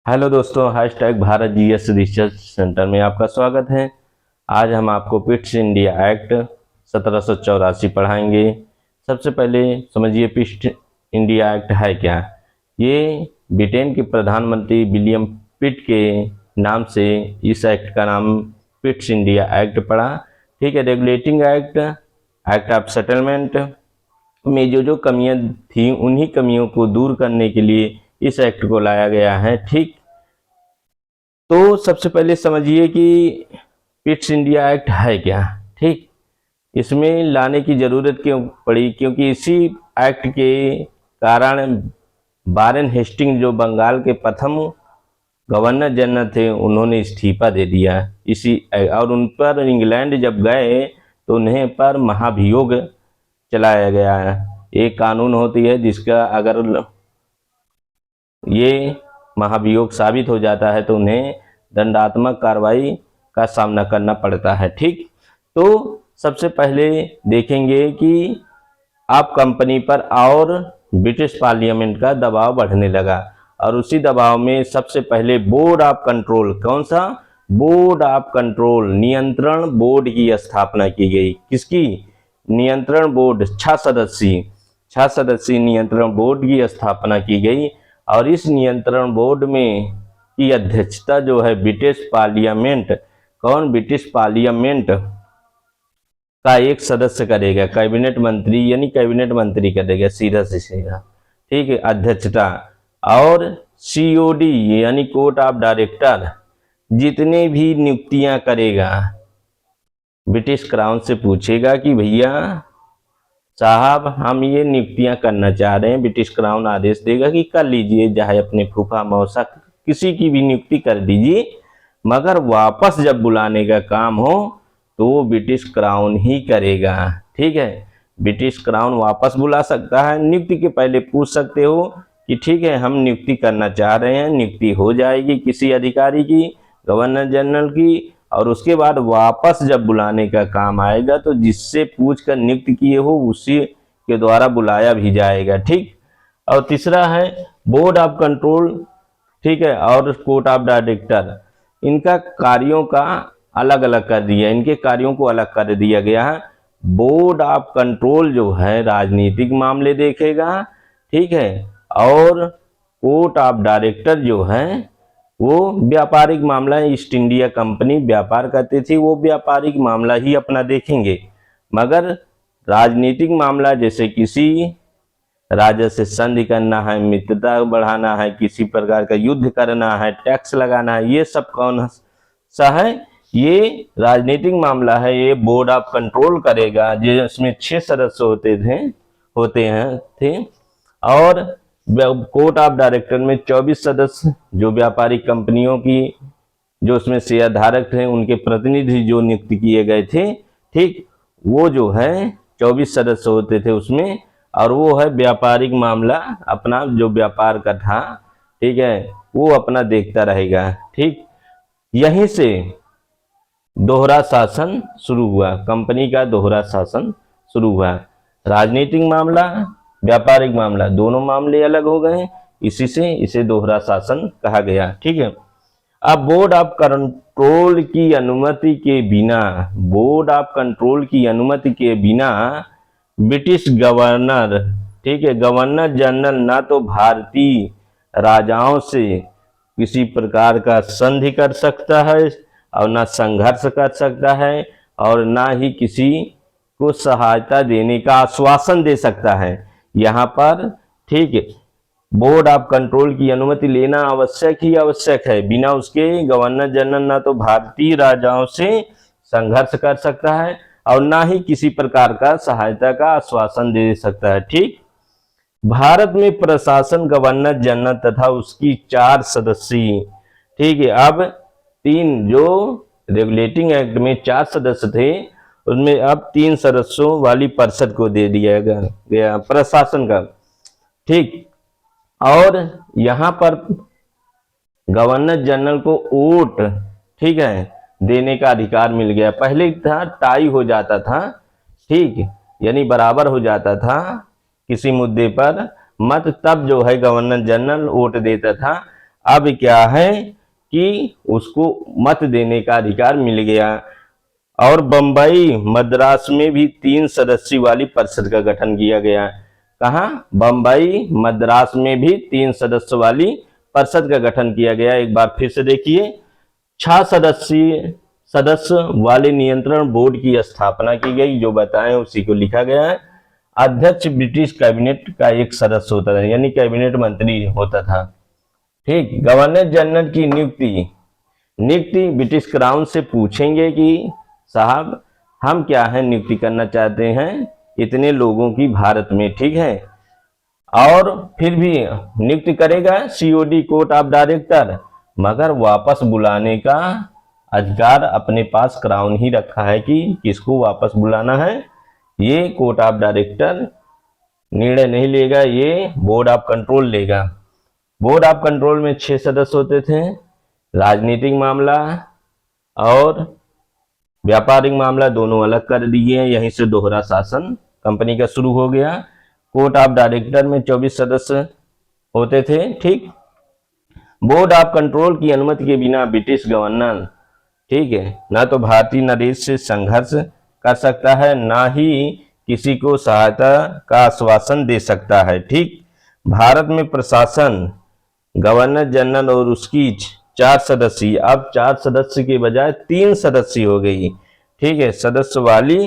Hello दोस्तों, hashtag Bharat GS research centre में आपका स्वागत है। आज हम आपको पिट्स इंडिया एक्ट 1784 पढ़ाएंगे। सबसे पहले समझिए पिट्स इंडिया एक्ट है क्या। ये ब्रिटेन के प्रधानमंत्री विलियम पिट के नाम से इस एक्ट का नाम पिट्स इंडिया एक्ट पड़ा। ठीक है। Regulating act, act of settlement में जो कमियां थी उन्हीं कमियों को दूर करने के लिए इस एक्ट को लाया गया है। ठीक, तो सबसे पहले समझिए कि पिट्स इंडिया एक्ट है क्या। ठीक, इसमें लाने की ज़रूरत क्यों पड़ी, क्योंकि इसी एक्ट के कारण वारेन हेस्टिंग जो बंगाल के प्रथम गवर्नर जनरल थे उन्होंने इस्तीफा दे दिया इसी, और उन पर इंग्लैंड जब गए तो उन्हें पर महाभियोग चलाया गया है। एक कानून होती है जिसका अगर ये महाभियोग साबित हो जाता है तो उन्हें दंडात्मक कार्रवाई का सामना करना पड़ता है। ठीक, तो सबसे पहले देखेंगे कि आप कंपनी पर और ब्रिटिश पार्लियामेंट का दबाव बढ़ने लगा, और उसी दबाव में सबसे पहले बोर्ड ऑफ कंट्रोल, कौन सा बोर्ड ऑफ कंट्रोल, नियंत्रण बोर्ड की स्थापना की गई। किसकी? नियंत्रण बोर्ड, 6 सदस्यीय नियंत्रण बोर्ड की स्थापना की गई। और इस नियंत्रण बोर्ड में की अध्यक्षता जो है ब्रिटिश पार्लियामेंट, कौन? ब्रिटिश पार्लियामेंट का एक सदस्य करेगा, कैबिनेट मंत्री, यानी कैबिनेट मंत्री करेगा सीधा से सीधा। ठीक है, अध्यक्षता। और सीओडी यानी कोर्ट ऑफ डायरेक्टर जितने भी नियुक्तियां करेगा ब्रिटिश क्राउन से पूछेगा कि भैया साहब हम ये नियुक्तियां करना चाह रहे हैं। ब्रिटिश क्राउन आदेश देगा कि कर लीजिए, चाहे अपने फूफा मौसा किसी की भी नियुक्ति कर दीजिए, मगर वापस जब बुलाने का काम हो तो वो ब्रिटिश क्राउन ही करेगा। ठीक है, ब्रिटिश क्राउन वापस बुला सकता है। नियुक्ति के पहले पूछ सकते हो कि ठीक है हम नियुक्ति करना चाह रहे हैं, नियुक्ति हो जाएगी किसी अधिकारी की, गवर्नर जनरल की, और उसके बाद वापस जब बुलाने का काम आएगा तो जिससे पूछकर नियुक्त किए हो उसी के द्वारा बुलाया भी जाएगा। ठीक, और तीसरा है बोर्ड ऑफ कंट्रोल। ठीक है, और कोर्ट ऑफ डायरेक्टर, इनका कार्यों का अलग अलग कर दिया, इनके कार्यों को अलग कर दिया गया है। बोर्ड ऑफ कंट्रोल जो है राजनीतिक मामले देखेगा। ठीक है, और कोर्ट ऑफ डायरेक्टर जो है वो व्यापारिक मामला, ईस्ट इंडिया कंपनी व्यापार करती थी, वो व्यापारिक मामला ही अपना देखेंगे। मगर राजनीतिक मामला जैसे किसी राज्य से संधि करना है, मित्रता बढ़ाना है, किसी प्रकार का युद्ध करना है, टैक्स लगाना है, ये सब कौन सा है? ये राजनीतिक मामला है, ये बोर्ड ऑफ कंट्रोल करेगा, जिसमें 6 सदस्य होते थे। और कोर्ट ऑफ डायरेक्टर में 24 सदस्य, जो व्यापारिक कंपनियों की जो उसमें शेयर धारक थे उनके प्रतिनिधि जो नियुक्त किए गए थे। ठीक, वो जो है 24 सदस्य होते थे उसमें, और वो है व्यापारिक मामला अपना जो व्यापार का था। ठीक है, वो अपना देखता रहेगा। ठीक, यहीं से दोहरा शासन शुरू हुआ, कंपनी का दोहरा शासन शुरू हुआ। राजनीतिक मामला, व्यापारिक मामला, दोनों मामले अलग हो गए, इसी से इसे दोहरा शासन कहा गया। ठीक है, अब बोर्ड ऑफ कंट्रोल की अनुमति के बिना, बोर्ड ऑफ कंट्रोल की अनुमति के बिना ब्रिटिश गवर्नर, ठीक है, गवर्नर जनरल ना तो भारतीय राजाओं से किसी प्रकार का संधि कर सकता है और ना संघर्ष कर सकता है, और ना ही किसी को सहायता देने का आश्वासन दे सकता है। यहाँ पर ठीक है, बोर्ड ऑफ कंट्रोल की अनुमति लेना आवश्यक ही आवश्यक है। बिना उसके गवर्नर जनरल ना तो भारतीय राजाओं से संघर्ष कर सकता है और ना ही किसी प्रकार का सहायता का आश्वासन दे सकता है। ठीक, भारत में प्रशासन गवर्नर जनरल तथा उसकी 4 सदस्यीय, ठीक है, अब 3 जो रेगुलेटिंग एक्ट में 4 सदस्य थे उनमें अब 3 सदस्यों वाली परिषद को दे दिया गया प्रशासन का। ठीक, और यहाँ पर गवर्नर जनरल को वोट, ठीक है, देने का अधिकार मिल गया। पहले था टाई हो जाता था, ठीक, यानी बराबर हो जाता था किसी मुद्दे पर मत, तब जो है गवर्नर जनरल वोट देता था। अब क्या है कि उसको मत देने का अधिकार मिल गया। और बंबई मद्रास में भी 3 सदस्य वाली परिषद का गठन किया गया। कहाँ? बंबई मद्रास में भी 3 सदस्य वाली परिषद का गठन किया गया। एक बार फिर से देखिए, 6 सदस्य वाले नियंत्रण बोर्ड की स्थापना की गई, जो बताएं उसी को लिखा गया है। अध्यक्ष ब्रिटिश कैबिनेट का एक सदस्य होता था, यानी कैबिनेट मंत्री होता था। ठीक। गवर्नर जनरल की नियुक्ति ब्रिटिश क्राउन से पूछेंगे कि साहब हम क्या है नियुक्ति करना चाहते हैं इतने लोगों की भारत में, ठीक है, और फिर भी नियुक्ति करेगा सीओडी कोर्ट ऑफ डायरेक्टर, मगर वापस बुलाने का अधिकार अपने पास क्राउन ही रखा है कि किसको वापस बुलाना है। ये कोर्ट ऑफ डायरेक्टर निर्णय नहीं लेगा, ये बोर्ड ऑफ कंट्रोल लेगा। बोर्ड ऑफ कंट्रोल में 6 सदस्य होते थे। राजनीतिक मामला और व्यापारिक मामला दोनों अलग कर दिए हैं, यहीं से दोहरा शासन कंपनी का शुरू हो गया। कोर्ट ऑफ डायरेक्टर में 24 सदस्य होते थे। ठीक। बोर्ड ऑफ कंट्रोल की अनुमति के बिना ब्रिटिश गवर्नर, ठीक है, ना तो भारतीय नरेश से संघर्ष कर सकता है, ना ही किसी को सहायता का आश्वासन दे सकता है। ठीक। भारत में प्रशासन गवर्नर जनरल और उसकी 4 सदस्य, अब 4 सदस्य के बजाय 3 सदस्य हो गई। ठीक है, सदस्य वाली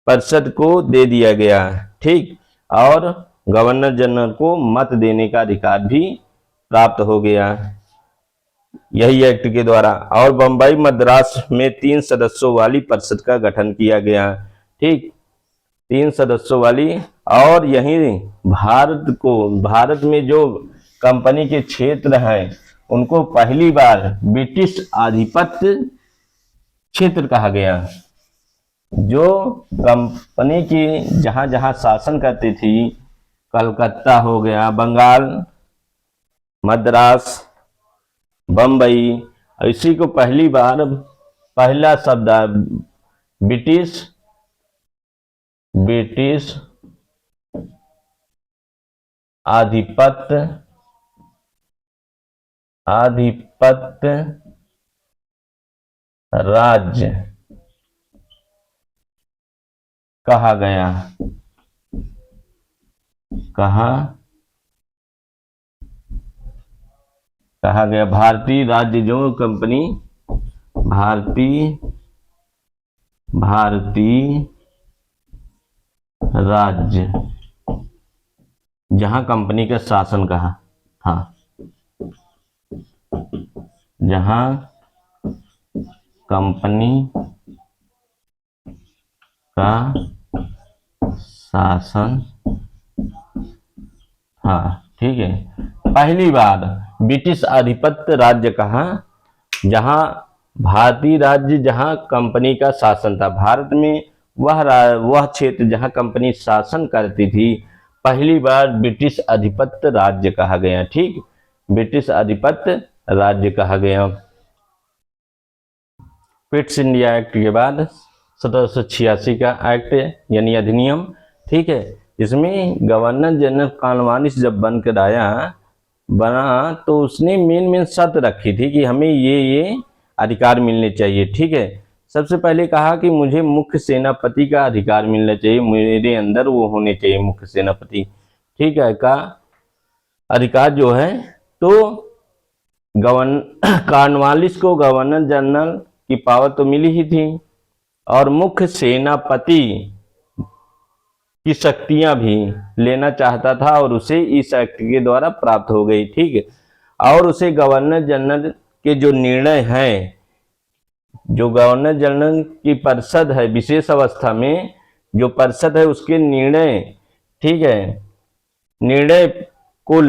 परिषद को दे दिया गया। ठीक। और गवर्नर जनरल को मत देने का अधिकार भी प्राप्त हो गया यही एक्ट के द्वारा। और बंबई मद्रास में 3 सदस्यों वाली परिषद का गठन किया गया। ठीक। 3 सदस्यों वाली। और यही भारत में जो कंपनी के क्षेत्र हैं उनको पहली बार ब्रिटिश आधिपत्य क्षेत्र कहा गया। जो कंपनी की जहां जहां शासन करती थी, कलकत्ता हो गया, बंगाल, मद्रास, बंबई, इसी को पहली बार पहला शब्द ब्रिटिश आधिपत्य राज्य कहा गया। भारतीय राज्य जो कंपनी भारतीय राज्य जहां कंपनी का शासन कहा था, जहां कंपनी का शासन था। ठीक है। पहली बार ब्रिटिश आधिपत्य राज्य कहा जहां भारतीय राज्य जहां कंपनी का शासन था। भारत में वह क्षेत्र जहां कंपनी शासन करती थी पहली बार ब्रिटिश आधिपत्य राज्य कहा गया। ठीक। ब्रिटिश आधिपत्य राज्य कहा गया। पिट्स इंडिया एक्ट के बाद 1786 का एक्ट यानी अधिनियम। ठीक है। इसमें गवर्नर जनरल कॉर्नवालिस जब बना तो उसने मेन शर्त रखी थी कि हमें ये अधिकार मिलने चाहिए। ठीक है। सबसे पहले कहा कि मुझे मुख्य सेनापति का अधिकार मिलना चाहिए, मेरे अंदर वो होने चाहिए मुख्य सेनापति, ठीक है, का अधिकार जो है। तो कॉर्नवालिस को गवर्नर जनरल की पावर तो मिली ही थी और मुख्य सेनापति की शक्तियां भी लेना चाहता था और उसे इस एक्ट के द्वारा प्राप्त हो गई। ठीक है। और उसे गवर्नर जनरल के जो निर्णय हैं, जो गवर्नर जनरल की परिषद है, विशेष अवस्था में जो परिषद है उसके निर्णय, ठीक है, निर्णय को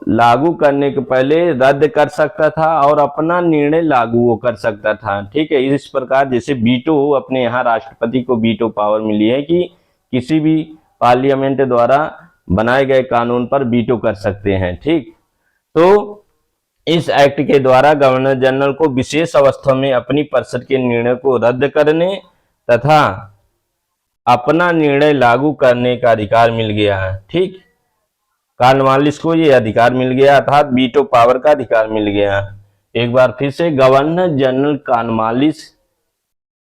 लागू करने के पहले रद्द कर सकता था और अपना निर्णय लागू वो कर सकता था। ठीक है। इस प्रकार जैसे वीटो, अपने यहाँ राष्ट्रपति को वीटो पावर मिली है कि किसी भी पार्लियामेंट द्वारा बनाए गए कानून पर वीटो कर सकते हैं। ठीक। तो इस एक्ट के द्वारा गवर्नर जनरल को विशेष अवस्था में अपनी परिषद के निर्णय को रद्द करने तथा अपना निर्णय लागू करने का अधिकार मिल गया है। ठीक। कॉर्नवालिस को ये अधिकार मिल गया, अर्थात वीटो पावर का अधिकार मिल गया। एक बार फिर से, governor general Cornwallis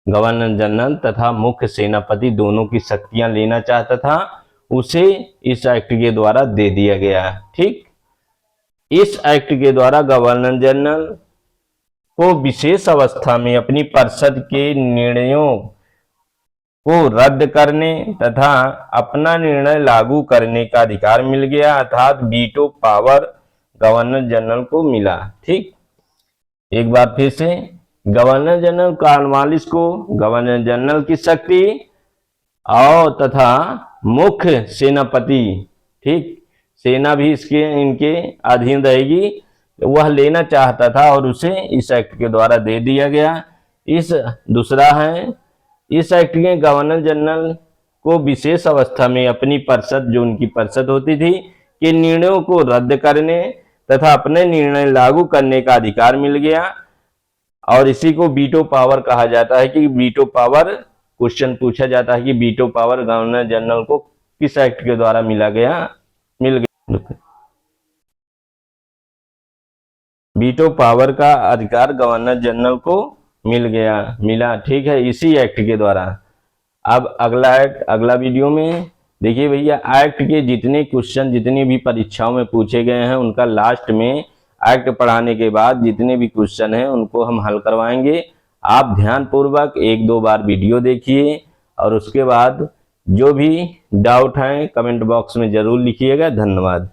governor general तथा मुख्य सेनापति दोनों की शक्तियां लेना चाहता था, उसे इस एक्ट के द्वारा दे दिया गया। ठीक, इस एक्ट के द्वारा गवर्नर जनरल को विशेष अवस्था में अपनी परिषद के निर्णयों को रद्द करने तथा अपना निर्णय लागू करने का अधिकार मिल गया, अर्थात वीटो पावर गवर्नर जनरल को मिला। ठीक, एक बार फिर से, गवर्नर जनरल कॉर्नवालिस को गवर्नर जनरल की शक्ति और तथा मुख्य सेनापति, ठीक, सेना भी इनके अधीन रहेगी, वह लेना चाहता था और उसे इस एक्ट के द्वारा दे दिया गया। दूसरा है, इस एक्ट में गवर्नर जनरल को विशेष अवस्था में अपनी परिषद, जो उनकी परिषद होती थी, के निर्णयों को रद्द करने तथा अपने निर्णय लागू करने का अधिकार मिल गया, और इसी को वीटो पावर कहा जाता है। कि वीटो पावर, क्वेश्चन पूछा जाता है कि वीटो पावर गवर्नर जनरल को किस एक्ट के द्वारा मिल गया। वीटो पावर का अधिकार गवर्नर जनरल को मिला। ठीक है, इसी एक्ट के द्वारा। अब अगला वीडियो में देखिए भैया, एक्ट के जितने क्वेश्चन जितनी भी परीक्षाओं में पूछे गए हैं, उनका लास्ट में एक्ट पढ़ाने के बाद जितने भी क्वेश्चन हैं उनको हम हल करवाएंगे। आप ध्यानपूर्वक 1-2 बार वीडियो देखिए और उसके बाद जो भी डाउट है कमेंट बॉक्स में जरूर लिखिएगा। धन्यवाद।